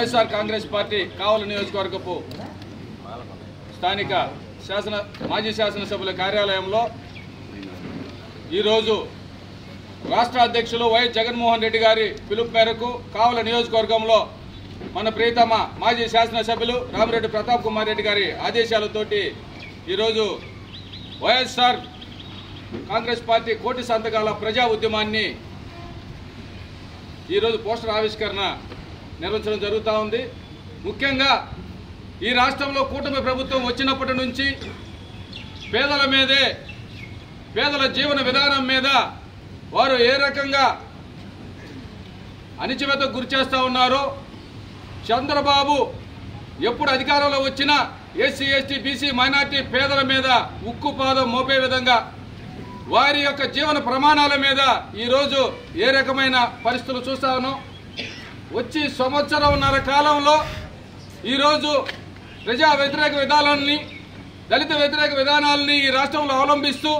YSR Congress party కావలి నియోజకవర్గపు స్థానిక మాజీ శాసనసభ్యుల కార్యాలయంలో ఈరోజు రాష్ట్ర అధ్యక్షులు వైఎస్ జగన్మోహన్ రెడ్డి గారి పిలుపు మేరకు కావలి నియోజకవర్గంలో మన ప్రియతమ మాజీ శాసనసభ్యులు రామిరెడ్డి ప్రతాప్ కుమార్ రెడ్డి గారి ఆదేశాలతోటి ఈరోజు వైఎస్ఆర్ కాంగ్రెస్ పార్టీ కోటి సంతకాల ప్రజా ఉద్యమాన్ని ఈరోజు పోస్టర్ ఆవిష్కరణ నిర్వహించడం జరుగుతూ ఉంది. ముఖ్యంగా ఈ రాష్ట్రంలో కూటమి ప్రభుత్వం వచ్చినప్పటి నుంచి పేదల మీదే, పేదల జీవన విధానం మీద వారు ఏ రకంగా అణిచివేతకు గురి చేస్తూ ఉన్నారో, చంద్రబాబు ఎప్పుడు అధికారంలో వచ్చినా ఎస్సీ ఎస్టీ బీసీ మైనార్టీ పేదల మీద ఉక్కుపాదం మోపే విధంగా వారి యొక్క జీవన ప్రమాణాల మీద ఈరోజు ఏ రకమైన పరిస్థితులు చూస్తా ఉన్నాం. వచ్చి సంవత్సరంన్నర కాలంలో ఈరోజు ప్రజా వ్యతిరేక విధానాలని, దళిత వ్యతిరేక విధానాలని ఈ రాష్ట్రంలో అవలంబిస్తూ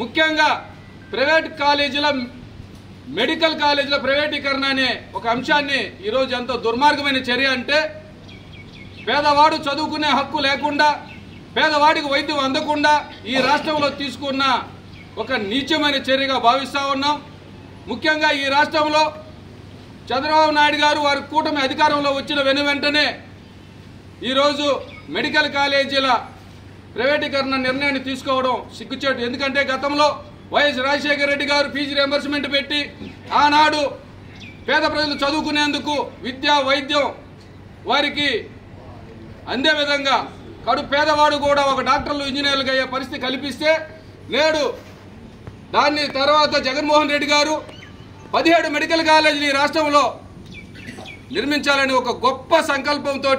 ముఖ్యంగా ప్రైవేట్ కాలేజీల, మెడికల్ కాలేజీల ప్రైవేటీకరణ అనే ఒక అంశాన్ని ఈరోజు ఎంతో దుర్మార్గమైన చర్య. అంటే పేదవాడు చదువుకునే హక్కు లేకుండా, పేదవాడికి వైద్యం అందకుండా ఈ రాష్ట్రంలో తీసుకున్న ఒక నీచమైన చర్యగా భావిస్తూ ఉన్నాం. ముఖ్యంగా ఈ రాష్ట్రంలో చంద్రబాబు నాయుడు గారు వారి కూటమి అధికారంలో వచ్చిన వెనువెంటనే ఈరోజు మెడికల్ కాలేజీల ప్రైవేటీకరణ నిర్ణయాన్ని తీసుకోవడం సిగ్గుచేటు. ఎందుకంటే గతంలో వైఎస్ రాజశేఖర రెడ్డి గారు ఫీజు రియంబర్స్మెంట్ పెట్టి ఆనాడు పేద ప్రజలు చదువుకునేందుకు విద్య, వైద్యం వారికి అందే విధంగా కడు పేదవాడు కూడా ఒక డాక్టర్లు, ఇంజనీర్లుగా అయ్యే పరిస్థితి కల్పిస్తే, నేడు దాన్ని తర్వాత జగన్మోహన్ రెడ్డి గారు 17 మెడికల్ కాలేజీలు ఈ రాష్ట్రంలో నిర్మించాలని ఒక గొప్ప సంకల్పంతో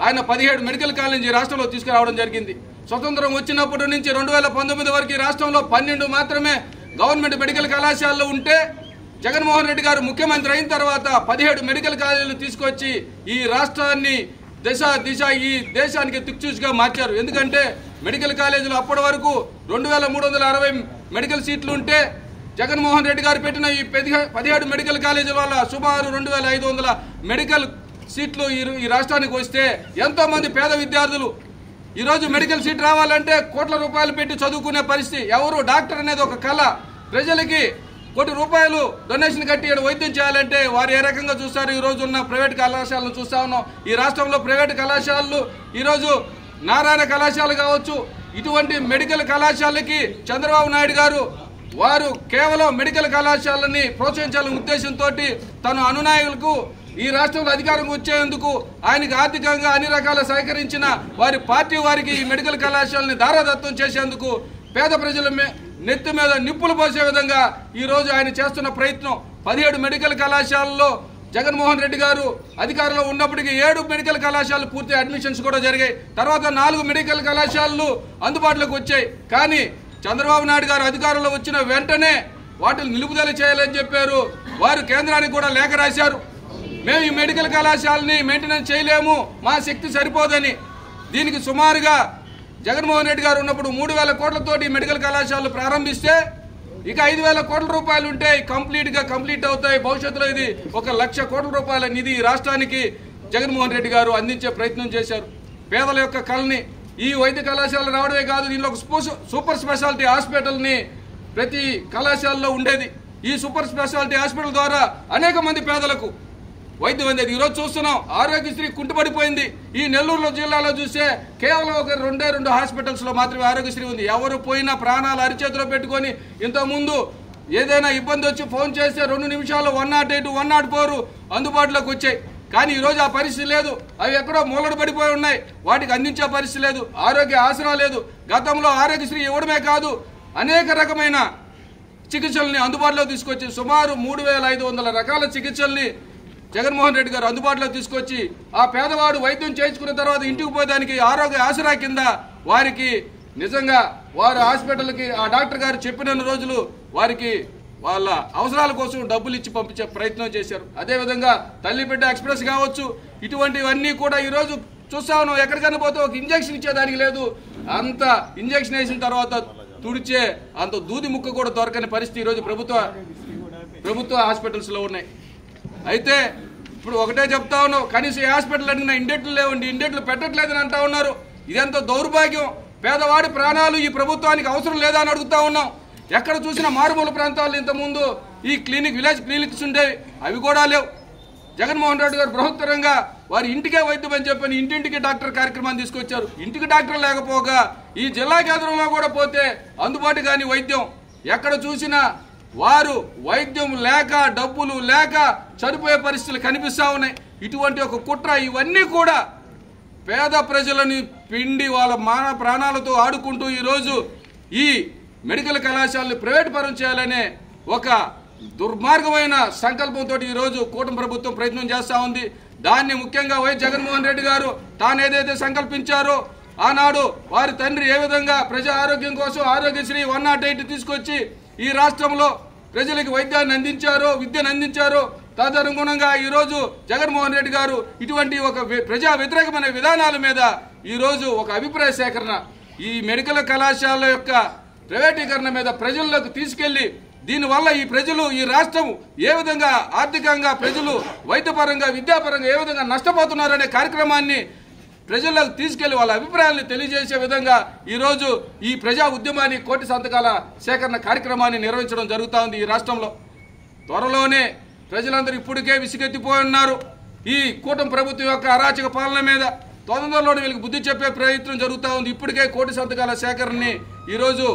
ఆయన 17 మెడికల్ కాలేజీ రాష్ట్రంలో తీసుకురావడం జరిగింది. స్వతంత్రం వచ్చినప్పటి నుంచి 2019 వరకు ఈ రాష్ట్రంలో 12 మాత్రమే గవర్నమెంట్ మెడికల్ కళాశాలలు ఉంటే, జగన్మోహన్ రెడ్డి గారు ముఖ్యమంత్రి అయిన తర్వాత 17 మెడికల్ కాలేజీలు తీసుకొచ్చి ఈ రాష్ట్రాన్ని దిశ ఈ దేశానికి దిక్చూచిగా మార్చారు. ఎందుకంటే మెడికల్ కాలేజీలు అప్పటి వరకు 2360 మెడికల్ సీట్లు ఉంటే, జగన్మోహన్ రెడ్డి గారు పెట్టిన ఈ 17 మెడికల్ కాలేజీల వల్ల సుమారు 2500 మెడికల్ సీట్లు ఈ రాష్ట్రానికి వస్తే ఎంతో మంది పేద విద్యార్థులు ఈరోజు మెడికల్ సీట్ రావాలంటే కోట్ల రూపాయలు పెట్టి చదువుకునే పరిస్థితి. ఎవరు డాక్టర్ అనేది ఒక కళ. ప్రజలకి కోటి రూపాయలు డొనేషన్ కట్టి వైద్యం చేయాలంటే వారు ఏ రకంగా చూస్తారు? ఈరోజు ఉన్న ప్రైవేట్ కళాశాలను చూస్తా ఉన్నాం. ఈ రాష్ట్రంలో ప్రైవేట్ కళాశాలలు ఈరోజు నారాయణ కళాశాల కావచ్చు, ఇటువంటి మెడికల్ కళాశాలకి చంద్రబాబు నాయుడు గారు వారు కేవలం మెడికల్ కళాశాలని ప్రోత్సహించాలనే ఉద్దేశంతో తన అనునాయకులకు ఈ రాష్ట్రంలో అధికారం వచ్చేందుకు ఆయనకు ఆర్థికంగా అన్ని రకాల సహకరించిన వారి పార్టీ వారికి ఈ మెడికల్ కళాశాలని దారాదత్తం చేసేందుకు పేద ప్రజల నెత్తి మీద నిప్పులు పోసే విధంగా ఈరోజు ఆయన చేస్తున్న ప్రయత్నం. 17 మెడికల్ కళాశాలలో జగన్మోహన్ రెడ్డి గారు అధికారంలో ఉన్నప్పటికీ 7 మెడికల్ కళాశాలలు పూర్తి అడ్మిషన్స్ కూడా జరిగాయి. తర్వాత 4 మెడికల్ కళాశాలలు అందుబాటులోకి వచ్చాయి. కానీ చంద్రబాబు నాయుడు గారు అధికారంలో వచ్చిన వెంటనే వాటిని నిలుపుదల చేయాలని చెప్పారు. వారు కేంద్రానికి కూడా లేఖ రాశారు. మేము ఈ మెడికల్ కళాశాలని మెయింటెనెన్స్ చేయలేము, మా శక్తి సరిపోదని. దీనికి సుమారుగా జగన్మోహన్ రెడ్డి గారు ఉన్నప్పుడు 3000 కోట్లతోటి మెడికల్ కళాశాలలు ప్రారంభిస్తే ఇక 5000 కోట్ల రూపాయలు ఉంటే కంప్లీట్ అవుతాయి. భవిష్యత్తులో ఇది 1 లక్ష కోట్ల రూపాయల నిధి రాష్ట్రానికి జగన్మోహన్ రెడ్డి గారు అందించే ప్రయత్నం చేశారు. పేదల యొక్క కళని ఈ వైద్య కళాశాల రావడమే కాదు, దీనిలో ఒక సూపర్ స్పెషాలిటీ హాస్పిటల్ని ప్రతి కళాశాలలో ఉండేది. ఈ సూపర్ స్పెషాలిటీ హాస్పిటల్ ద్వారా అనేక మంది పేదలకు వైద్యం అందేది. ఈరోజు చూస్తున్నాం ఆరోగ్యశ్రీ కుంటుపడిపోయింది. ఈ నెల్లూరు జిల్లాలో చూస్తే కేవలం ఒక 2 హాస్పిటల్స్లో మాత్రమే ఆరోగ్యశ్రీ ఉంది. ఎవరు పోయినా ప్రాణాలు అరిచేతిలో పెట్టుకొని ఇంతకుముందు ఏదైనా ఇబ్బంది వచ్చి ఫోన్ చేస్తే 2 నిమిషాల్లో 108, 104 అందుబాటులోకి వచ్చాయి. కానీ ఈరోజు ఆ పరిస్థితి లేదు. అవి ఎక్కడో మూలడు పడిపోయి ఉన్నాయి. వాటికి అందించే పరిస్థితి లేదు. ఆరోగ్య ఆసరా లేదు. గతంలో ఆరోగ్యశ్రీ ఇవ్వడమే కాదు, అనేక రకమైన చికిత్సల్ని అందుబాటులో తీసుకొచ్చి సుమారు 3500 రకాల చికిత్సల్ని జగన్మోహన్ రెడ్డి గారు అందుబాటులో తీసుకొచ్చి ఆ పేదవాడు వైద్యం చేయించుకున్న తర్వాత ఇంటికి పోయేదానికి ఆరోగ్య ఆసరా కింద వారికి నిజంగా వారు హాస్పిటల్కి ఆ డాక్టర్ గారు చెప్పిన రోజులు వారికి వాళ్ళ అవసరాల కోసం డబ్బులు ఇచ్చి పంపించే ప్రయత్నం చేశారు. అదేవిధంగా తల్లి బిడ్డ ఎక్స్ప్రెస్ కావచ్చు, ఇటువంటివన్నీ కూడా ఈరోజు చూస్తా ఉన్నాం. ఎక్కడికైనా పోతే ఒక ఇంజక్షన్ ఇచ్చేదానికి లేదు. అంత ఇంజక్షన్ వేసిన తర్వాత తుడిచే అంత దూది ముక్క కూడా దొరకని పరిస్థితి ఈరోజు ప్రభుత్వ హాస్పిటల్స్లో ఉన్నాయి. అయితే ఇప్పుడు ఒకటే చెప్తా ఉన్నావు, కనీసం హాస్పిటల్ అడిగిన ఇండెట్లు లేవండి, ఇండెట్లు పెట్టట్లేదని అంటా ఉన్నారు. ఇదెంతో దౌర్భాగ్యం. పేదవాడి ప్రాణాలు ఈ ప్రభుత్వానికి అవసరం లేదా అని అడుగుతా ఉన్నాం. ఎక్కడ చూసినా మారుమూల ప్రాంతాల్లో ఇంతకుముందు ఈ విలేజ్ క్లినిక్స్ ఉండేవి, అవి కూడా లేవు. జగన్మోహన్ రెడ్డి గారు బృహత్తరంగా వారి ఇంటికే వైద్యం అని చెప్పని ఇంటింటికి డాక్టర్ కార్యక్రమాన్ని తీసుకొచ్చారు. ఇంటికి డాక్టర్ లేకపోగా ఈ జిల్లా కేంద్రంలో కూడా పోతే అందుబాటు కాని వైద్యం, ఎక్కడ చూసినా వారు వైద్యం లేక డబ్బులు లేక చనిపోయే పరిస్థితులు కనిపిస్తా ఉన్నాయి. ఇటువంటి ఒక కుట్ర, ఇవన్నీ కూడా పేద ప్రజలని పిండి వాళ్ళ ప్రాణాలతో ఆడుకుంటూ ఈరోజు ఈ మెడికల్ కళాశాలను ప్రైవేట్ పరం చేయాలనే ఒక దుర్మార్గమైన సంకల్పంతో ఈరోజు కూటమి ప్రభుత్వం ప్రయత్నం చేస్తూ ఉంది. దాన్ని ముఖ్యంగా వైఎస్ జగన్మోహన్ రెడ్డి గారు తాను ఏదైతే సంకల్పించారో ఆనాడు వారి తండ్రి ఏ విధంగా ప్రజా ఆరోగ్యం కోసం ఆరోగ్యశ్రీ 108 తీసుకొచ్చి ఈ రాష్ట్రంలో ప్రజలకు వైద్యాన్ని అందించారో, విద్యను అందించారో, తదనుగుణంగా ఈరోజు జగన్మోహన్ రెడ్డి గారు ఇటువంటి ఒక ప్రజా వ్యతిరేకమైన విధానాల మీద ఈరోజు ఒక అభిప్రాయ సేకరణ ఈ మెడికల్ కళాశాల యొక్క ప్రైవేటీకరణ మీద ప్రజల్లోకి తీసుకెళ్లి దీనివల్ల ఈ ప్రజలు, ఈ రాష్ట్రం ఏ విధంగా ఆర్థికంగా ప్రజలు వైద్యపరంగా విద్యాపరంగా ఏ విధంగా నష్టపోతున్నారనే కార్యక్రమాన్ని ప్రజల్లోకి తీసుకెళ్లి వాళ్ళ అభిప్రాయాలను తెలియజేసే విధంగా ఈరోజు ఈ ప్రజా ఉద్యమాన్ని కోటి సంతకాల సేకరణ కార్యక్రమాన్ని నిర్వహించడం జరుగుతూ ఉంది ఈ రాష్ట్రంలో. త్వరలోనే ప్రజలందరూ ఇప్పటికే విసిగెత్తిపోయి ఉన్నారు ఈ కూటమి ప్రభుత్వం యొక్క అరాచక పాలన మీద. తొందరలోనే వీళ్ళకి బుద్ధి చెప్పే ప్రయత్నం జరుగుతూ ఉంది. ఇప్పటికే కోటి సంతకాల సేకరణని ఈరోజు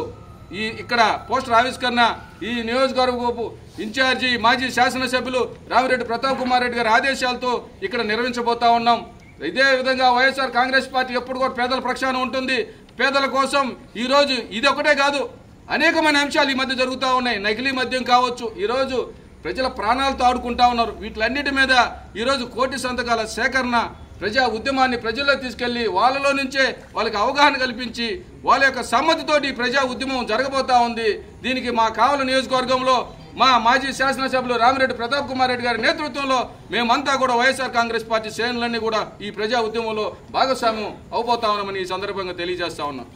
ఇక్కడ పోస్టర్ ఆవిష్కరణ ఈ నియోజకవర్గపు ఇన్ఛార్జి మాజీ శాసనసభ్యులు రామిరెడ్డి ప్రతాప్ కుమార్ రెడ్డి గారి ఆదేశాలతో ఇక్కడ నిర్వహించబోతా ఉన్నాం. ఇదే విధంగా వైఎస్ఆర్ కాంగ్రెస్ పార్టీ ఎప్పుడు కూడా పేదల ప్రక్షాళన ఉంటుంది. పేదల కోసం ఈరోజు ఇది ఒకటే కాదు, అనేకమైన అంశాలు ఈ మధ్య జరుగుతూ ఉన్నాయి. నకిలీ మద్యం కావచ్చు, ఈరోజు ప్రజల ప్రాణాలతో ఆడుకుంటా ఉన్నారు. వీటిలన్నిటి మీద ఈరోజు కోటి సంతకాల సేకరణ ప్రజా ఉద్యమాన్ని ప్రజల్లో తీసుకెళ్లి వాళ్ళలో నుంచే వాళ్ళకి అవగాహన కల్పించి వాళ్ళ యొక్క సమ్మతితోటి ప్రజా ఉద్యమం జరగబోతా ఉంది. దీనికి మా కావలి నియోజకవర్గంలో మా మాజీ శాసనసభ్యులు రామిరెడ్డి ప్రతాప్ కుమార్ రెడ్డి గారి నేతృత్వంలో మేమంతా కూడా వైఎస్ఆర్ కాంగ్రెస్ పార్టీ శ్రేణులన్నీ కూడా ఈ ప్రజా ఉద్యమంలో భాగస్వామ్యం అవబోతా ఉన్నామని ఈ సందర్భంగా తెలియజేస్తా ఉన్నాం.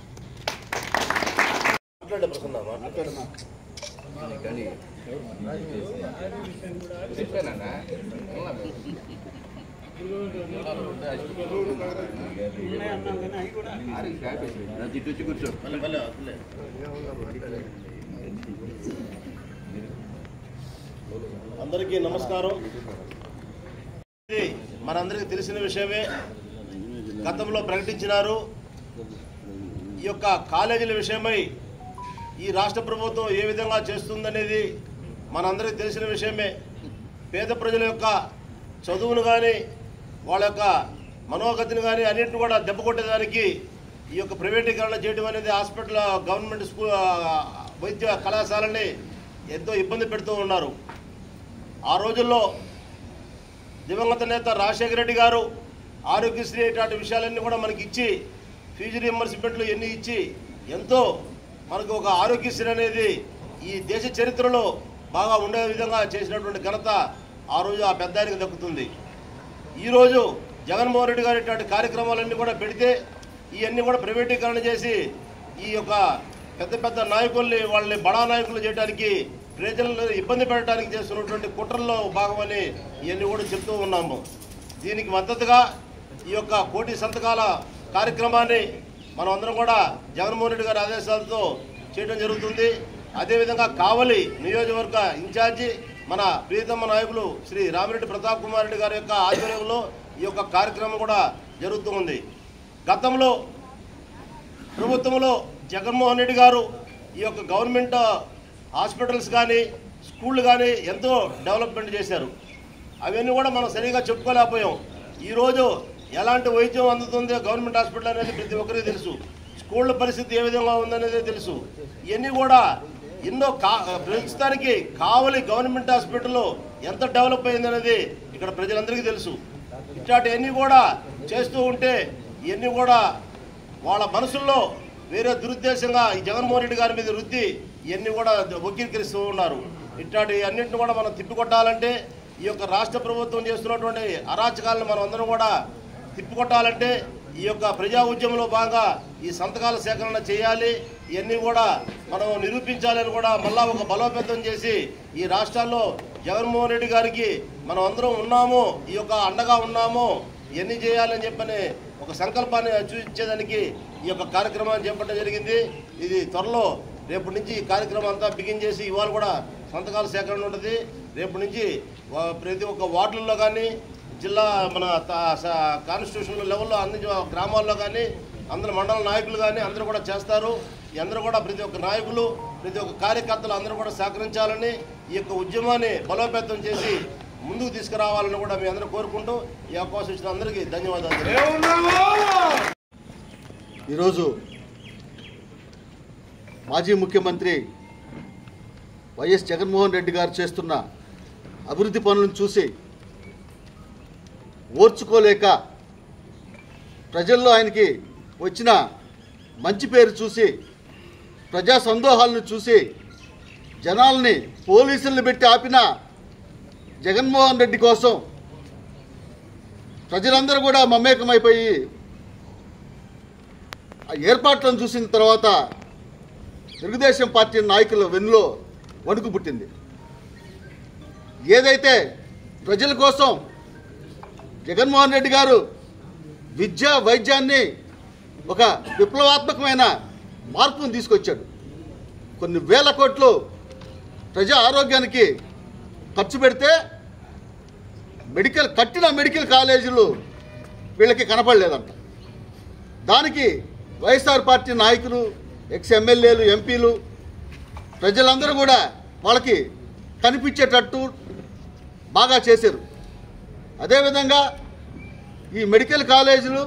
అందరికీ నమస్కారం. మనందరికీ తెలిసిన విషయమే, గతంలో ప్రకటించినారు. ఈ యొక్క కాలేజీల విషయమై ఈ రాష్ట్ర ప్రభుత్వం ఏ విధంగా చేస్తుందనేది మనందరికీ తెలిసిన విషయమే. పేద ప్రజల యొక్క చదువును కానీ వాళ్ళ యొక్క మనోగతిని కానీ అన్నింటిని కూడా దెబ్బ కొట్టేదానికి ఈ యొక్క ప్రైవేటీకరణ చేయడం అనేది హాస్పిటల్ గవర్నమెంట్ స్కూల్ వైద్య కళాశాలని ఎంతో ఇబ్బంది పెడుతూ ఉన్నారు. ఆ రోజుల్లో దివంగత నేత రాజశేఖర రెడ్డి గారు ఆరోగ్యశ్రీ ఇట్లాంటి విషయాలన్నీ కూడా మనకి ఇచ్చి ఫీజు రియంబర్స్మెంట్లు ఎన్ని ఇచ్చి ఎంతో మనకు ఒక ఆరోగ్యశ్రీ అనేది ఈ దేశ చరిత్రలో బాగా ఉండే విధంగా చేసినటువంటి ఘనత ఆ రోజు ఆ పెద్ద ఆయనకి దక్కుతుంది. ఈరోజు జగన్మోహన్ రెడ్డి గారు ఇట్లాంటి కార్యక్రమాలన్నీ కూడా పెడితే ఇవన్నీ కూడా ప్రైవేటీకరణ చేసి ఈ యొక్క పెద్ద పెద్ద నాయకుల్ని వాళ్ళని బడా నాయకులు చేయడానికి ప్రజలను ఇబ్బంది పెట్టడానికి చేస్తున్నటువంటి కుట్రల్లో భాగమని ఇవన్నీ కూడా చెప్తూ ఉన్నాము. దీనికి మద్దతుగా ఈ యొక్క కోటి సంతకాల కార్యక్రమాన్ని మనం అందరం కూడా జగన్మోహన్ రెడ్డి గారి ఆదేశాలతో చేయడం జరుగుతుంది. అదేవిధంగా కావలి నియోజకవర్గ ఇన్ఛార్జి మన ప్రియతమ నాయకులు శ్రీ రామిరెడ్డి ప్రతాప్ కుమార్ రెడ్డి గారి యొక్క ఆధ్వర్యంలో ఈ యొక్క కార్యక్రమం కూడా జరుగుతూ ఉంది. గతంలో ప్రభుత్వంలో జగన్మోహన్ రెడ్డి గారు ఈ యొక్క గవర్నమెంట్ హాస్పిటల్స్ కానీ స్కూళ్ళు కానీ ఎంతో డెవలప్మెంట్ చేశారు. అవన్నీ కూడా మనం సరిగా చెప్పుకోలేకపోయాం. ఈరోజు ఎలాంటి వైద్యం అందుతుందో గవర్నమెంట్ హాస్పిటల్ అనేది ప్రతి ఒక్కరికి తెలుసు. స్కూళ్ళ పరిస్థితి ఏ విధంగా ఉందనేది తెలుసు. ఇవన్నీ కూడా ఎన్నో ప్రస్తుతానికి కావలి గవర్నమెంట్ హాస్పిటల్లో ఎంత డెవలప్ అయిందనేది ఇక్కడ ప్రజలందరికీ తెలుసు. ఇట్లాంటివన్నీ కూడా చేస్తూ ఉంటే ఇవన్నీ కూడా వాళ్ళ మనసుల్లో వేరే దురుద్దేశంగా ఈ జగన్మోహన్ రెడ్డి గారి మీద రుద్ది ఇవన్నీ కూడా వక్రీకరిస్తూ ఉన్నారు. ఇట్లాంటి అన్నింటిని కూడా మనం తిప్పికొట్టాలంటే ఈ యొక్క రాష్ట్ర ప్రభుత్వం చేస్తున్నటువంటి అరాచకాలను మనం అందరం కూడా తిప్పికొట్టాలంటే ఈ యొక్క ప్రజా ఉద్యమంలో భాగంగా ఈ సంతకాల సేకరణ చేయాలి. ఇవన్నీ కూడా మనం నిరూపించాలని కూడా మళ్ళా ఒక బలోపేతం చేసి ఈ రాష్ట్రాల్లో జగన్మోహన్ రెడ్డి గారికి మనం అందరం ఉన్నాము, ఈ యొక్క అండగా ఉన్నాము, ఎన్ని చేయాలని చెప్పని ఒక సంకల్పాన్ని చూపించేదానికి ఈ యొక్క కార్యక్రమాన్ని చేపట్టడం జరిగింది. ఇది త్వరలో రేపు నుంచి ఈ కార్యక్రమం అంతా బిగిన్ చేసి ఇవాళ కూడా సంతకాల సేకరణ ఉంటుంది. రేపు నుంచి ప్రతి ఒక్క వార్డుల్లో కానీ జిల్లా మన కాన్స్టిట్యూషన్ లెవెల్లో అన్ని గ్రామాల్లో కానీ అందరు మండల నాయకులు కానీ అందరూ కూడా చేస్తారు. ఈ అందరూ కూడా ప్రతి ఒక్క నాయకులు ప్రతి ఒక్క కార్యకర్తలు అందరూ కూడా సహకరించాలని ఈ యొక్క ఉద్యమాన్ని బలోపేతం చేసి ముందుకు తీసుకురావాలని కూడా మీ అందరూ కోరుకుంటూ ఈ అవకాశం ఇచ్చిన అందరికీ ధన్యవాదాలు. ఈరోజు మాజీ ముఖ్యమంత్రి వైఎస్ జగన్మోహన్ రెడ్డి గారు చేస్తున్న అభివృద్ధి పనులను చూసి ఓర్చుకోలేక ప్రజల్లో ఆయనకి వచ్చిన మంచి పేరు చూసి ప్రజా సందోహాలను చూసి జనాల్ని పోలీసులను పెట్టి ఆపిన జగన్మోహన్ రెడ్డి కోసం ప్రజలందరూ కూడా మమేకమైపోయి ఆ ఏర్పాట్లను చూసిన తర్వాత తెలుగుదేశం పార్టీ నాయకుల వెన్నులో వణుకు పుట్టింది. ఏదైతే ప్రజల కోసం జగన్మోహన్ రెడ్డి గారు విద్యా వైద్యాన్ని ఒక విప్లవాత్మకమైన మార్పును తీసుకొచ్చాడు. కొన్ని వేల కోట్లు ప్రజా ఆరోగ్యానికి ఖర్చు పెడితే కట్టిన మెడికల్ కాలేజీలు వీళ్ళకి కనపడలేదంట. దానికి వైఎస్ఆర్ పార్టీ నాయకులు, ఎక్స్ ఎమ్మెల్యేలు, ఎంపీలు ప్రజలందరూ కూడా వాళ్ళకి కనిపించేటట్టు బాగా చేశారు. అదేవిధంగా ఈ మెడికల్ కాలేజీలు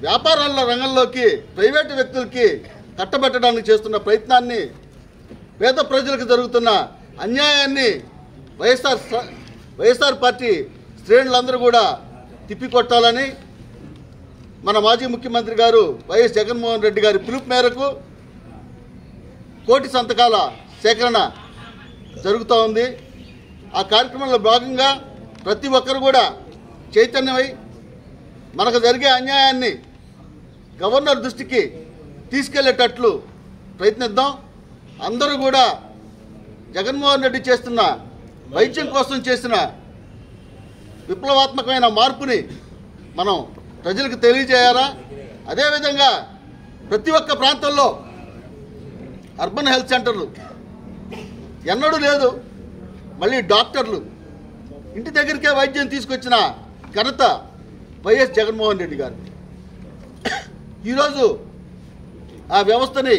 వ్యాపారాల రంగంలోకి ప్రైవేటు వ్యక్తులకి కట్టబెట్టడానికి చేస్తున్న ప్రయత్నాన్ని, పేద ప్రజలకు జరుగుతున్న అన్యాయాన్ని వైఎస్ఆర్ పార్టీ శ్రేణులందరూ కూడా తిప్పికొట్టాలని మన మాజీ ముఖ్యమంత్రి గారు వైఎస్ జగన్మోహన్ రెడ్డి గారి పిలుపు మేరకు 1 కోటి సంతకాల సేకరణ జరుగుతూ ఉంది. ఆ కార్యక్రమంలో భాగంగా ప్రతి ఒక్కరు కూడా చైతన్యమై మనకు జరిగే అన్యాయాన్ని గవర్నర్ దృష్టికి తీసుకెళ్లేటట్లు ప్రయత్నిద్దాం. అందరూ కూడా జగన్మోహన్ రెడ్డి చేస్తున్న వైద్యం కోసం చేసిన విప్లవాత్మకమైన మార్పుని మనం ప్రజలకు తెలియజేయాలా. అదేవిధంగా ప్రతి ఒక్క ప్రాంతంలో అర్బన్ హెల్త్ సెంటర్లు ఎన్నడూ లేదు, మళ్ళీ డాక్టర్లు ఇంటి దగ్గరికే వైద్యం తీసుకొచ్చిన ఘనత వైఎస్ జగన్మోహన్ రెడ్డి గారు. ఈరోజు ఆ వ్యవస్థని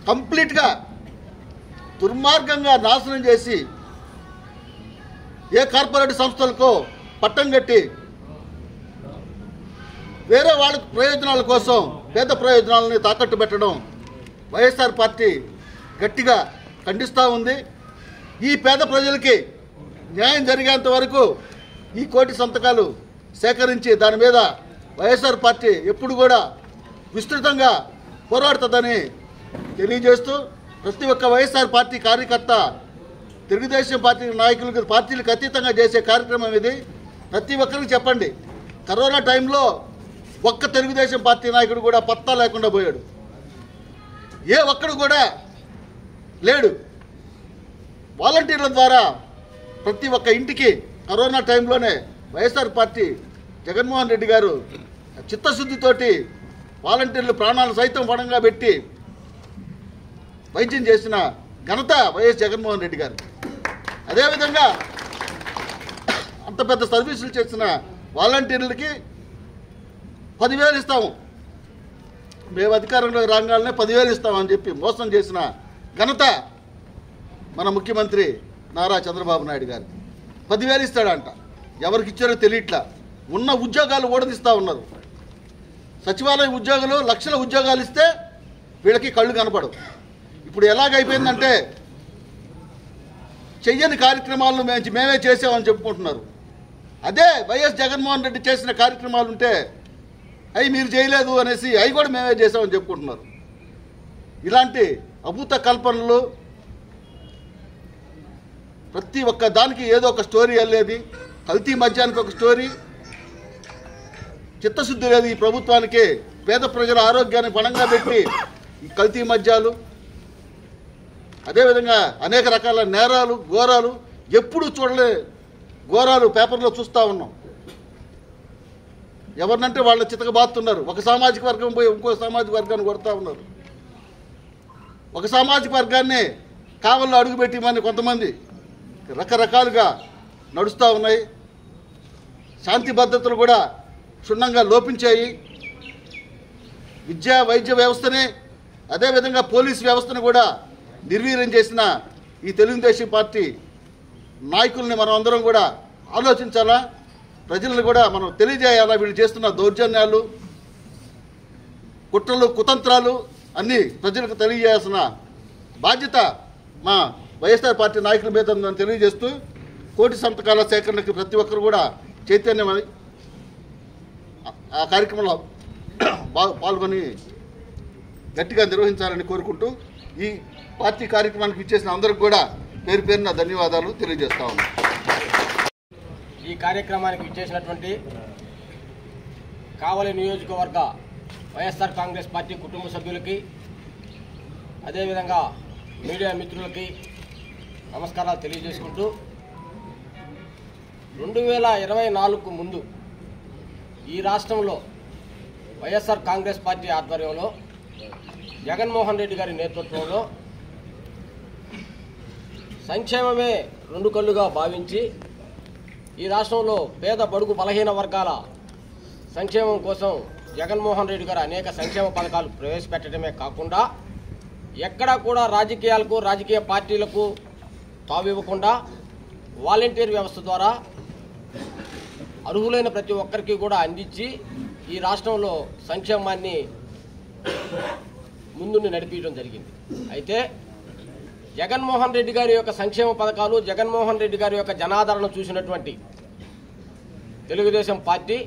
కంప్లీట్గా దుర్మార్గంగా నాశనం చేసి ఏ కార్పొరేట్ సంస్థలకో పట్టం కట్టి వేరే వాళ్ళ ప్రయోజనాల కోసం పేద ప్రయోజనాలని తాకట్టు పెట్టడం వైఎస్ఆర్ పార్టీ గట్టిగా ఖండిస్తూ ఉంది. ఈ పేద ప్రజలకి న్యాయం జరిగేంత వరకు ఈ 1 కోటి సంతకాలు సేకరించి దాని మీద వైఎస్ఆర్ పార్టీ ఎప్పుడు కూడా విస్తృతంగా పోరాడుతుందని తెలియజేస్తూ ప్రతి ఒక్క వైఎస్ఆర్ పార్టీ కార్యకర్త తెలుగుదేశం పార్టీ నాయకులకు పార్టీలకు అతీతంగా చేసే కార్యక్రమం ఇది. ప్రతి ఒక్కరికి చెప్పండి, కరోనా టైంలో ఒక్క తెలుగుదేశం పార్టీ నాయకుడు కూడా పత్తా లేకుండా పోయాడు, ఏ ఒక్కడు కూడా లేడు. వాలంటీర్ల ద్వారా ప్రతి ఒక్క ఇంటికి కరోనా టైంలోనే వైఎస్ఆర్ పార్టీ జగన్మోహన్ రెడ్డి గారు చిత్తశుద్ధితోటి వాలంటీర్లు ప్రాణాలు సైతం పణంగా పెట్టి వైద్యం చేసిన ఘనత వైఎస్ జగన్మోహన్ రెడ్డి గారు. అదేవిధంగా అంత పెద్ద సర్వీసులు చేసిన వాలంటీర్లకి 10,000 ఇస్తాము, మేము అధికారంలో రాగానే 10,000 ఇస్తామని చెప్పి మోసం చేసిన ఘనత మన ముఖ్యమంత్రి నారా చంద్రబాబు నాయుడు గారు. 10,000 ఇస్తాడంట, ఎవరికి ఇచ్చారో తెలియట్లా. ఉన్న ఉద్యోగాలు ఓడదీస్తూ ఉన్నారు. సచివాలయ ఉద్యోగులు లక్షల ఉద్యోగాలు ఇస్తే వీళ్ళకి కళ్ళు కనపడవు. ఇప్పుడు ఎలాగైపోయిందంటే చెయ్యని కార్యక్రమాలను మేమే చేసామని చెప్పుకుంటున్నారు. అదే వైఎస్ జగన్మోహన్ రెడ్డి చేసిన కార్యక్రమాలు ఉంటే అవి మీరు చేయలేదు అనేసి అవి కూడా మేమే చేసామని చెప్పుకుంటున్నారు. ఇలాంటి అభూత కల్పనలు ప్రతి ఒక్క దానికి ఏదో ఒక స్టోరీ వెళ్ళేది. కల్తీ మద్యానికి ఒక స్టోరీ, చిత్తశుద్ధి లేదు ఈ ప్రభుత్వానికి. పేద ప్రజల ఆరోగ్యాన్ని పణంగా పెట్టి ఈ కల్తీ మద్యాలు, అదేవిధంగా అనేక రకాల నేరాలు ఘోరాలు ఎప్పుడు చూడలే ఘోరాలు పేపర్లో చూస్తూ ఉన్నాం. ఎవరినంటే వాళ్ళ చితకబాతున్నారు. ఒక సామాజిక వర్గం పోయి ఇంకో సామాజిక వర్గాన్ని కొడతా ఉన్నారు. ఒక సామాజిక వర్గాన్ని కావల్లో అడుగుపెట్టి కొంతమంది రకరకాలుగా నడుస్తూ ఉన్నాయి. శాంతి భద్రతలు కూడా క్షుణ్ణంగా లోపించాయి. విద్యా వైద్య వ్యవస్థని అదేవిధంగా పోలీసు వ్యవస్థను కూడా నిర్వీర్యం చేసిన ఈ తెలుగుదేశం పార్టీ నాయకుల్ని మనం అందరం కూడా ఆలోచించాలా. ప్రజలను కూడా మనం తెలియజేయాలా. వీళ్ళు చేస్తున్న దౌర్జన్యాలు కుట్రలు కుతంత్రాలు అన్నీ ప్రజలకు తెలియజేయాల్సిన బాధ్యత మా వైఎస్ఆర్ పార్టీ నాయకుల మీద ఉందని తెలియజేస్తూ కోటి సంతకాల సేకరణకి ప్రతి ఒక్కరు కూడా చైతన్యమని ఆ కార్యక్రమంలో పాల్గొని గట్టిగా నిర్వహించాలని కోరుకుంటూ ఈ పార్టీ కార్యక్రమానికి ఇచ్చేసిన అందరికి కూడా పేరు పేరున ధన్యవాదాలు తెలియజేస్తా ఉన్నాం. ఈ కార్యక్రమానికి ఇచ్చేసినటువంటి కావలి నియోజకవర్గ వైఎస్ఆర్ కాంగ్రెస్ పార్టీ కుటుంబ సభ్యులకి అదేవిధంగా మీడియా మిత్రులకి నమస్కారాలు తెలియజేసుకుంటూ 2024కు ముందు ఈ రాష్ట్రంలో వైఎస్ఆర్ కాంగ్రెస్ పార్టీ ఆధ్వర్యంలో జగన్మోహన్ రెడ్డి గారి నేతృత్వంలో సంక్షేమమే రెండు కళ్ళుగా భావించి ఈ రాష్ట్రంలో పేద బడుగు బలహీన వర్గాల సంక్షేమం కోసం జగన్మోహన్ రెడ్డి గారు అనేక సంక్షేమ పథకాలు ప్రవేశపెట్టడమే కాకుండా ఎక్కడా కూడా రాజకీయాలకు రాజకీయ పార్టీలకు తావివ్వకుండా వాలంటీర్ వ్యవస్థ ద్వారా అర్హులైన ప్రతి ఒక్కరికి కూడా అందించి ఈ రాష్ట్రంలో సంక్షేమాన్ని ముందుండి నడిపించడం జరిగింది. అయితే జగన్మోహన్ రెడ్డి గారి యొక్క సంక్షేమ పథకాలు జగన్మోహన్ రెడ్డి గారి యొక్క జనాదరణ చూసినటువంటి తెలుగుదేశం పార్టీ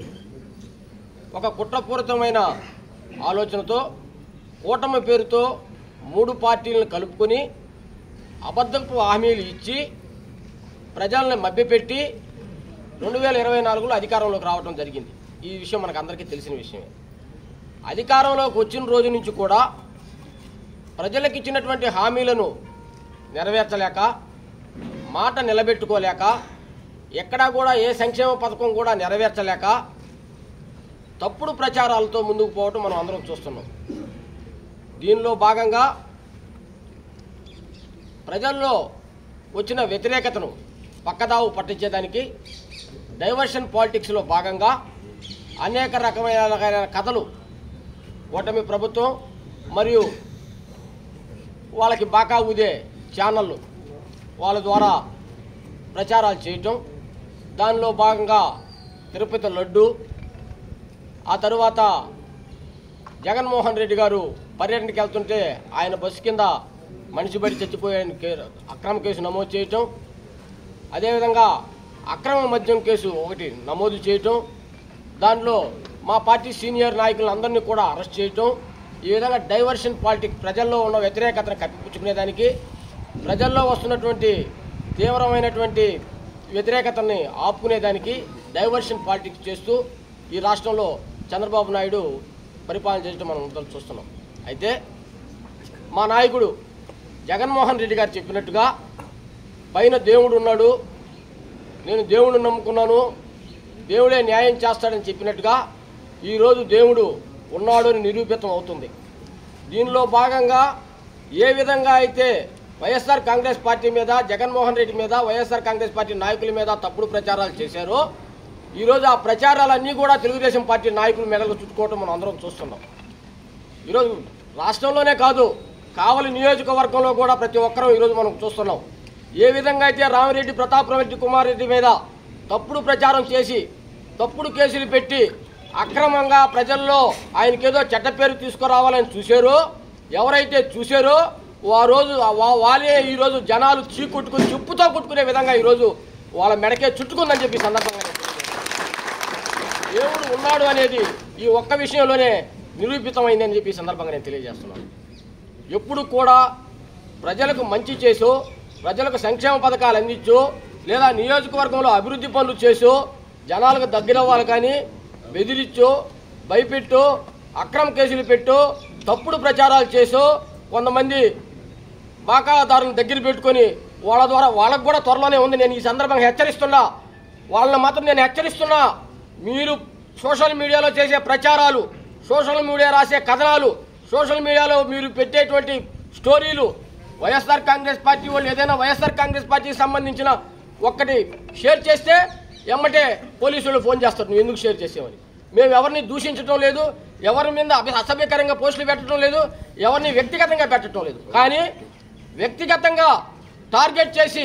ఒక కుట్రపూరితమైన ఆలోచనతో కూటమి పేరుతో 3 పార్టీలను కలుపుకొని అబద్ధపు హామీలు ఇచ్చి ప్రజలను మభ్యపెట్టి 2024లో అధికారంలోకి రావడం జరిగింది. ఈ విషయం మనకు అందరికీ తెలిసిన విషయమే. అధికారంలోకి వచ్చిన రోజు నుంచి కూడా ప్రజలకు ఇచ్చినటువంటి హామీలను నెరవేర్చలేక మాట నిలబెట్టుకోలేక ఎక్కడా కూడా ఏ సంక్షేమ పథకం కూడా నెరవేర్చలేక తప్పుడు ప్రచారాలతో ముందుకు పోవటం మనం అందరం చూస్తున్నాం. దీనిలో భాగంగా ప్రజల్లో వచ్చిన వ్యతిరేకతను పక్కదావు పట్టించేదానికి డైవర్షన్ పాలిటిక్స్లో భాగంగా అనేక రకమైన కథలు కూటమి ప్రభుత్వం మరియు వాళ్ళకి బాకా ఊదే ఛానళ్ళు వాళ్ళ ద్వారా ప్రచారాలు చేయటం, దానిలో భాగంగా తిరుపతి లడ్డు, ఆ తరువాత జగన్మోహన్ రెడ్డి గారు పర్యటనకి వెళ్తుంటే ఆయన బస్సు కింద మనిషి బడి చచ్చిపోయే అక్రమ కేసు నమోదు చేయటం, అదేవిధంగా అక్రమ మద్యం కేసు ఒకటి నమోదు చేయటం, దానిలో మా పార్టీ సీనియర్ నాయకులందరినీ కూడా అరెస్ట్ చేయటం, ఈ విధంగా డైవర్షన్ పాలిటిక్స్ ప్రజల్లో ఉన్న వ్యతిరేకతను కప్పిపుచ్చుకునేదానికి ప్రజల్లో వస్తున్నటువంటి తీవ్రమైనటువంటి వ్యతిరేకతని ఆపుకునేదానికి డైవర్షన్ పాలిటిక్స్ చేస్తూ ఈ రాష్ట్రంలో చంద్రబాబు నాయుడు పరిపాలన చేయడం మనం అందరం చూస్తున్నాం. అయితే మా నాయకుడు జగన్మోహన్ రెడ్డి గారు చెప్పినట్టుగా పైన దేవుడు ఉన్నాడు, నేను దేవుడిని నమ్ముకున్నాను, దేవుడే న్యాయం చేస్తాడని చెప్పినట్టుగా ఈరోజు దేవుడు ఉన్నాడు అని నిరూపితం అవుతుంది. దీనిలో భాగంగా ఏ విధంగా అయితే వైఎస్ఆర్ కాంగ్రెస్ పార్టీ మీద జగన్మోహన్ రెడ్డి మీద వైఎస్ఆర్ కాంగ్రెస్ పార్టీ నాయకుల మీద తప్పుడు ప్రచారాలు చేశారో ఈరోజు ఆ ప్రచారాలన్నీ కూడా తెలుగుదేశం పార్టీ నాయకుల మెడలు చుట్టుకోవటం మనం అందరం చూస్తున్నాం. ఈరోజు రాష్ట్రంలోనే కాదు, కావలి నియోజకవర్గంలో కూడా ప్రతి ఒక్కరూ ఈరోజు మనం చూస్తున్నాం. ఏ విధంగా అయితే రామిరెడ్డి ప్రతాప్ రెడ్డి కుమార్ రెడ్డి మీద తప్పుడు ప్రచారం చేసి తప్పుడు కేసులు పెట్టి అక్రమంగా ప్రజల్లో ఆయనకేదో చెడ్డ పేరు తీసుకురావాలని చూశారో, ఎవరైతే చూశారో వాళ్ళే ఈరోజు జనాలు చీకొట్టుకుని చెప్పుతో కొట్టుకునే విధంగా ఈరోజు వాళ్ళ మెడకే చుట్టుకుందని చెప్పి సందర్భంగా దేవుడు ఉన్నాడు అనేది ఈ ఒక్క విషయంలోనే నిరూపితమైందని చెప్పి సందర్భంగా నేను తెలియజేస్తున్నాను. ఎప్పుడు కూడా ప్రజలకు మంచి చేసో, ప్రజలకు సంక్షేమ పథకాలు అందించో, లేదా నియోజకవర్గంలో అభివృద్ధి పనులు చేసో జనాలకు దగ్గరవ్వాలి కానీ బెదిరించో, భయపెట్టో, అక్రమ కేసులు పెట్టో, తప్పుడు ప్రచారాలు చేసో కొంతమంది బాకాదారులను దగ్గర పెట్టుకొని వాళ్ళ ద్వారా వాళ్ళకు కూడా త్వరలోనే ఉంది. నేను ఈ సందర్భంగా హెచ్చరిస్తున్నా, వాళ్ళని మాత్రం నేను హెచ్చరిస్తున్నా, మీరు సోషల్ మీడియాలో చేసే ప్రచారాలు, సోషల్ మీడియా రాసే కథనాలు, సోషల్ మీడియాలో మీరు పెట్టేటువంటి స్టోరీలు, వైఎస్ఆర్ కాంగ్రెస్ పార్టీ వాళ్ళు ఏదైనా వైఎస్ఆర్ కాంగ్రెస్ పార్టీకి సంబంధించిన ఒక్కటి షేర్ చేస్తే ఎమ్మటే పోలీసులు ఫోన్ చేస్తారు, నువ్వు ఎందుకు షేర్ చేసేవని. మేము ఎవరిని దూషించడం లేదు, ఎవరి మీద అసభ్యకరంగా పోస్టులు పెట్టడం లేదు, ఎవరిని వ్యక్తిగతంగా పెట్టడం లేదు. కానీ వ్యక్తిగతంగా టార్గెట్ చేసి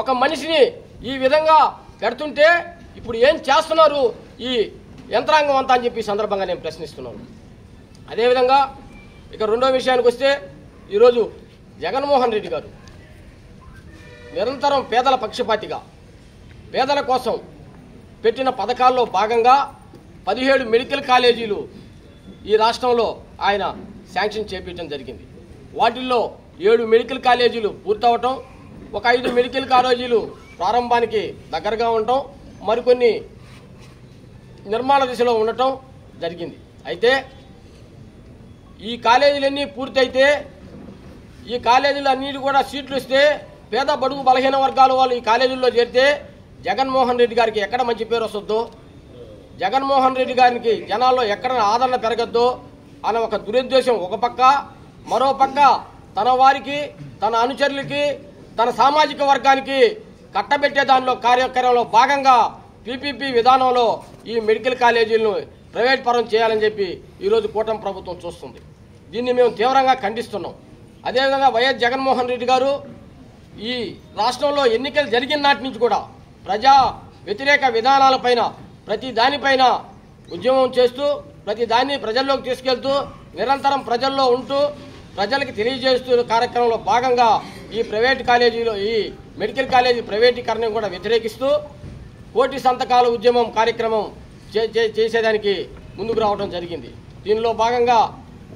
ఒక మనిషిని ఈ విధంగా పెడుతుంటే ఇప్పుడు ఏం చేస్తున్నారు ఈ యంత్రాంగం అంతా అని చెప్పి సందర్భంగా నేను ప్రశ్నిస్తున్నాను. అదేవిధంగా ఇక రెండో విషయానికి వస్తే, ఈరోజు జగన్మోహన్ రెడ్డి గారు నిరంతరం పేదల పక్షపాతిగా పేదల కోసం పెట్టిన పథకాల్లో భాగంగా 17 మెడికల్ కాలేజీలు ఈ రాష్ట్రంలో ఆయన శాంక్షన్ చేపించడం జరిగింది. వాటిల్లో 7 మెడికల్ కాలేజీలు పూర్తవటం, ఒక 5 మెడికల్ కాలేజీలు ప్రారంభానికి దగ్గరగా ఉండటం, మరికొన్ని నిర్మాణ దిశలో ఉండటం జరిగింది. అయితే ఈ కాలేజీలన్నీ పూర్తయితే, ఈ కాలేజీలు అన్నిటి కూడా సీట్లు ఇస్తే పేద బడుగు బలహీన వర్గాల వాళ్ళు ఈ కాలేజీల్లో చేరితే జగన్మోహన్ రెడ్డి గారికి ఎక్కడ మంచి పేరు వస్తుందో, జగన్మోహన్ రెడ్డి గారికి జనాల్లో ఎక్కడ ఆదరణ పెరగద్దో అనే ఒక దురుద్దేశం ఒక పక్క, మరో పక్క తన వారికి, తన అనుచరులకి, తన సామాజిక వర్గానికి కట్టబెట్టే దానిలో కార్యక్రమంలో భాగంగా పీపీపీ విధానంలో ఈ మెడికల్ కాలేజీలను ప్రైవేట్ పరం చేయాలని చెప్పి ఈరోజు కూటమి ప్రభుత్వం చూస్తుంది. దీన్ని మేము తీవ్రంగా ఖండిస్తున్నాం. అదేవిధంగా వైఎస్ జగన్మోహన్ రెడ్డి గారు ఈ రాష్ట్రంలో ఎన్నికలు జరిగిన నాటి నుంచి కూడా ప్రజా వ్యతిరేక విధానాలపైన ప్రతి దానిపైన ఉద్యమం చేస్తూ, ప్రతి దాన్ని ప్రజల్లోకి తీసుకెళ్తూ, నిరంతరం ప్రజల్లో ఉంటూ, ప్రజలకు తెలియజేస్తూ కార్యక్రమంలో భాగంగా ఈ ప్రైవేట్ కాలేజీలో ఈ మెడికల్ కాలేజీ ప్రైవేటీకరణ కూడా వ్యతిరేకిస్తూ కోటి సంతకాల ఉద్యమం కార్యక్రమం చేసేదానికి ముందుకు రావడం జరిగింది. దీనిలో భాగంగా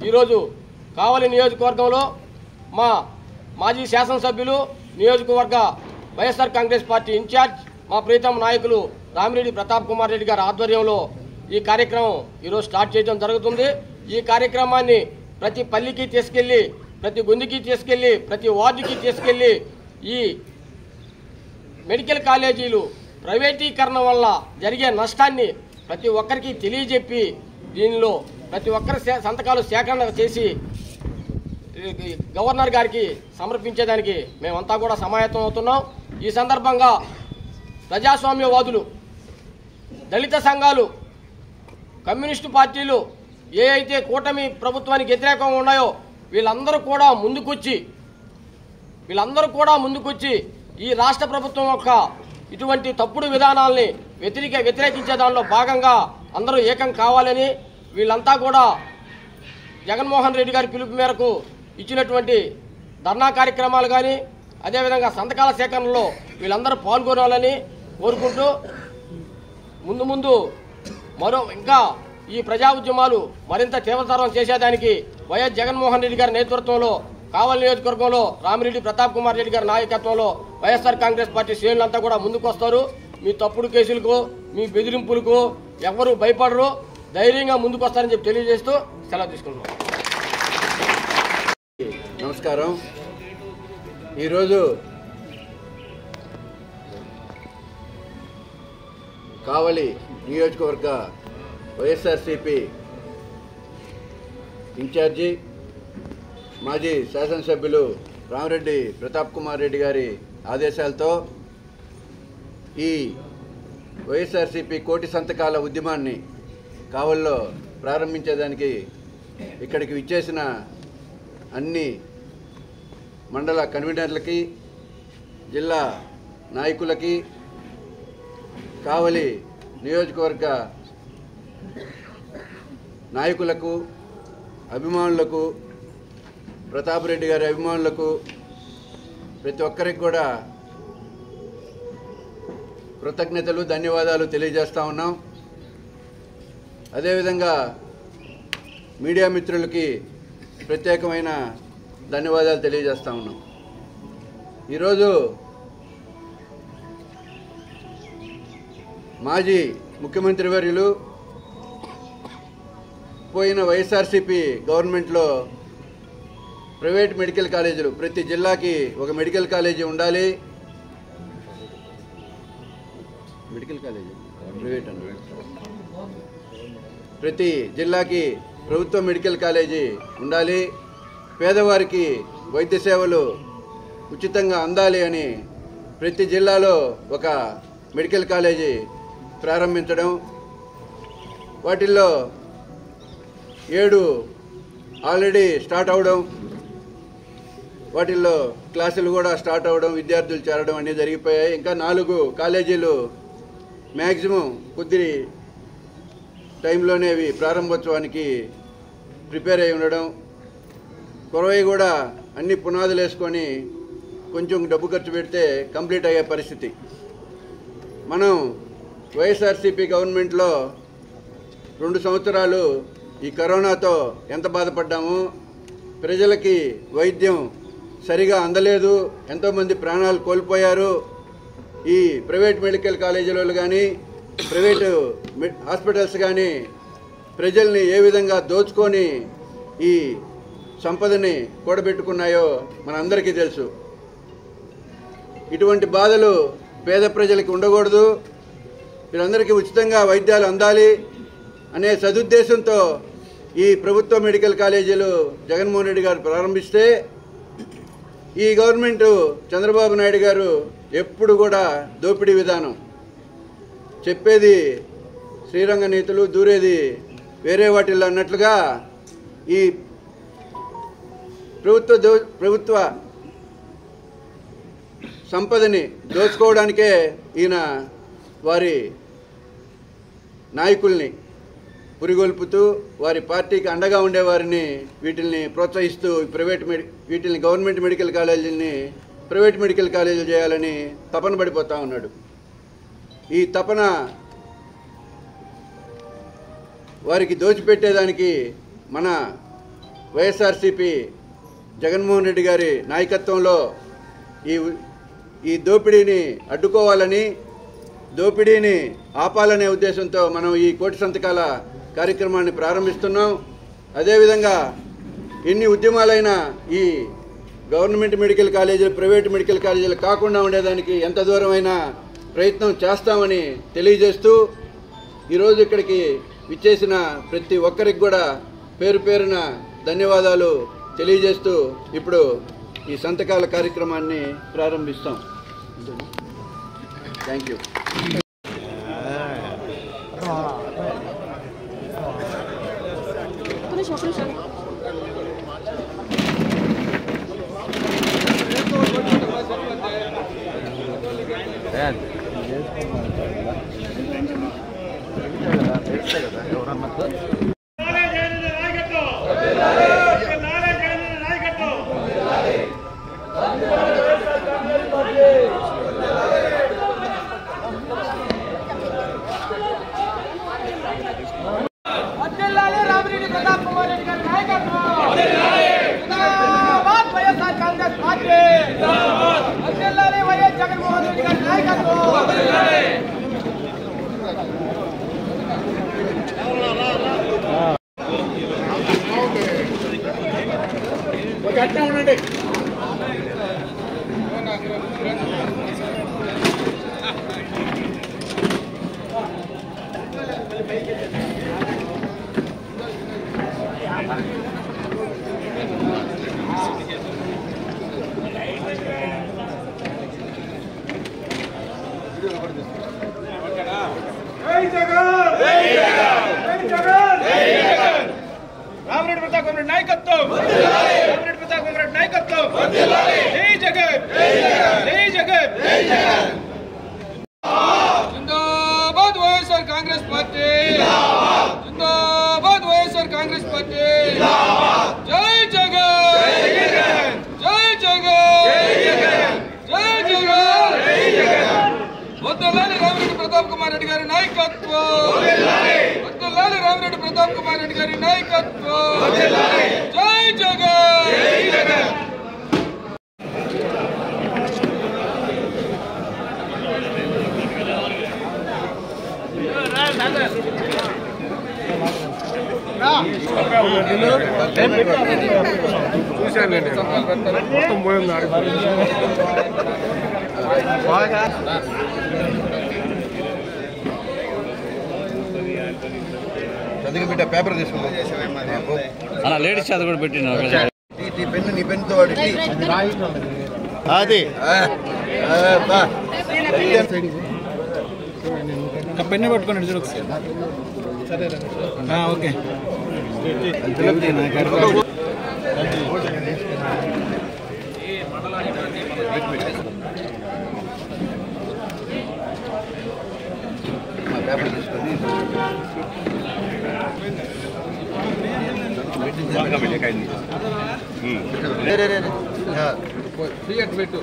ఈరోజు కావలి నియోజకవర్గంలో మా మాజీ శాసనసభ్యులు, నియోజకవర్గ వైఎస్ఆర్ కాంగ్రెస్ పార్టీ ఇన్ఛార్జ్ మా ప్రీతం నాయకులు రామిరెడ్డి ప్రతాప్ కుమార్ రెడ్డి గారి ఆధ్వర్యంలో ఈ కార్యక్రమం ఈరోజు స్టార్ట్ చేయడం జరుగుతుంది. ఈ కార్యక్రమాన్ని ప్రతి పల్లికి తీసుకెళ్లి, ప్రతి గొంతుకి తీసుకెళ్లి, ప్రతి వార్డుకి తీసుకెళ్లి ఈ మెడికల్ కాలేజీలు ప్రైవేటీకరణ వల్ల జరిగే నష్టాన్ని ప్రతి ఒక్కరికి తెలియజెప్పి దీనిలో ప్రతి ఒక్కరి సంతకాలు సేకరణ చేసి గవర్నర్ గారికి సమర్పించేదానికి మేమంతా కూడా సమాయత్తం అవుతున్నాం. ఈ సందర్భంగా ప్రజాస్వామ్యవాదులు, దళిత సంఘాలు, కమ్యూనిస్టు పార్టీలు ఏ అయితే కూటమి ప్రభుత్వానికి వ్యతిరేకంగా ఉన్నాయో వీళ్ళందరూ కూడా ముందుకొచ్చి ఈ రాష్ట్ర ప్రభుత్వం యొక్క ఇటువంటి తప్పుడు విధానాల్ని వ్యతిరేకించే దానిలో భాగంగా అందరూ ఏకం కావాలని, వీళ్ళంతా కూడా జగన్మోహన్ రెడ్డి గారి పిలుపు మేరకు ఇచ్చినటువంటి ధర్నా కార్యక్రమాలు కానీ, అదేవిధంగా సంతకాల సేకరణలో వీళ్ళందరూ పాల్గొనాలని కోరుకుంటూ, ముందు ఇంకా ఈ ప్రజా ఉద్యమాలు మరింత తీవ్రతరం చేసేదానికి వైఎస్ జగన్మోహన్ రెడ్డి గారి నేతృత్వంలో కావలి నియోజకవర్గంలో రామిరెడ్డి ప్రతాప్ కుమార్ రెడ్డి గారి నాయకత్వంలో వైఎస్ఆర్ కాంగ్రెస్ పార్టీ శ్రేణులంతా కూడా ముందుకు వస్తారు. మీ తప్పుడు కేసులకు, మీ బెదిరింపులకు ఎవరు భయపడరు, ధైర్యంగా ముందుకు వస్తారని చెప్పి తెలియజేస్తూ సెలవు తీసుకుంటున్నాం. నమస్కారం. ఈరోజు కావలి నియోజకవర్గ వైఎస్ఆర్సీపీ ఇన్ఛార్జి మాజీ శాసనసభ్యులు రామిరెడ్డి ప్రతాప్ కుమార్ రెడ్డి గారి ఆదేశాలతో ఈ వైఎస్ఆర్సీపీ కోటి సంతకాల ఉద్యమాన్ని కావలిలో ప్రారంభించేదానికి ఇక్కడికి విచ్చేసిన అన్ని మండల కన్వీనర్లకి, జిల్లా నాయకులకి, కావలి నియోజకవర్గ నాయకులకు, అభిమానులకు, ప్రతాప్ రెడ్డి గారి అభిమానులకు, ప్రతి ఒక్కరికి కూడా కృతజ్ఞతలు, ధన్యవాదాలు తెలియజేస్తూ ఉన్నాం. అదేవిధంగా మీడియా మిత్రులకి ప్రత్యేకమైన ధన్యవాదాలు తెలియజేస్తూ ఉన్నాం. ఈరోజు మాజీ ముఖ్యమంత్రి వర్యులు పోయిన వైఎస్ఆర్సీపీ గవర్నమెంట్లో ప్రైవేట్ మెడికల్ కాలేజీలు, ప్రతి జిల్లాకి ఒక మెడికల్ కాలేజీ ఉండాలి. మెడికల్ కాలేజీ ప్రైవేట్ అన్న, ప్రతి జిల్లాకి ప్రభుత్వ మెడికల్ కాలేజీ ఉండాలి. పేదవారికి వైద్య సేవలు ఉచితంగా అందాలి అని ప్రతి జిల్లాలో ఒక మెడికల్ కాలేజీ ప్రారంభించడం, వాటిల్లో 7 ఆల్రెడీ స్టార్ట్ అవడం, వాటిల్లో క్లాసులు కూడా స్టార్ట్ అవ్వడం, విద్యార్థులు చేరడం అన్నీ జరిగిపోయాయి. ఇంకా 4 కాలేజీలు మ్యాక్సిమం కొద్ది టైంలోనే అవి ప్రారంభోత్సవానికి ప్రిపేర్ అయి ఉండడం, కొరవై కూడా అన్ని పునాదులు వేసుకొని కొంచెం డబ్బు ఖర్చు పెడితే కంప్లీట్ అయ్యే పరిస్థితి. మనం వైఎస్ఆర్సీపీ గవర్నమెంట్లో 2 సంవత్సరాలు ఈ కరోనాతో ఎంత బాధపడ్డామో, ప్రజలకి వైద్యం సరిగా అందలేదు, ఎంతోమంది ప్రాణాలు కోల్పోయారు. ఈ ప్రైవేట్ మెడికల్ కాలేజీలలో కానీ ప్రైవేటు హాస్పిటల్స్ కానీ ప్రజల్ని ఏ విధంగా దోచుకొని ఈ సంపదని కూడబెట్టుకున్నాయో మనందరికీ తెలుసు. ఇటువంటి బాధలు పేద ప్రజలకి ఉండకూడదు, వీరందరికీ ఉచితంగా వైద్యాలు అందాలి అనే సదుద్దేశంతో ఈ ప్రభుత్వ మెడికల్ కాలేజీలు జగన్మోహన్ రెడ్డి గారు ప్రారంభిస్తే, ఈ గవర్నమెంటు చంద్రబాబు నాయుడు గారు ఎప్పుడు కూడా దోపిడీ విధానం, చెప్పేది శ్రీరంగ నీతులు, దూరేది వేరే వాటిల్లో అన్నట్లుగా ఈ ప్రభుత్వ సంపదని దోచుకోవడానికే ఈయన వారి నాయకుల్ని పురిగొల్పుతూ వారి పార్టీకి అండగా ఉండేవారిని వీటిల్ని ప్రోత్సహిస్తూ వీటిని గవర్నమెంట్ మెడికల్ కాలేజీలని ప్రైవేట్ మెడికల్ కాలేజీలు చేయాలని తపన పడిపోతూ ఉన్నాడు. ఈ తపన వారికి దోచిపెట్టేదానికి మన వైఎస్ఆర్సీపీ జగన్మోహన్ రెడ్డి గారి నాయకత్వంలో ఈ దోపిడీని అడ్డుకోవాలని, దోపిడీని ఆపాలనే ఉద్దేశంతో మనం ఈ కోటి సంతకాల కార్యక్రమాన్ని ప్రారంభిస్తున్నాం. అదేవిధంగా ఎన్ని ఉద్యమాలైనా ఈ గవర్నమెంట్ మెడికల్ కాలేజీలు ప్రైవేట్ మెడికల్ కాలేజీలు కాకుండా ఉండేదానికి ఎంత దూరమైనా ప్రయత్నం చేస్తామని తెలియజేస్తూ, ఈరోజు ఇక్కడికి విచ్చేసిన ప్రతి ఒక్కరికి కూడా పేరు పేరున ధన్యవాదాలు తెలియజేస్తూ ఇప్పుడు ఈ సంతకాల కార్యక్రమాన్ని ప్రారంభిస్తాం. Thank you. చదివి బిడ్డ పేపర్ తీసుకుంటాం లేడీస్ చదువు కూడా పెట్టిన పెన్ను నీ పెన్నుతో అది పెన్ను పట్టుకున్నాడు చూడు ఓకే పేపర్ తీసుకొని పెట్టు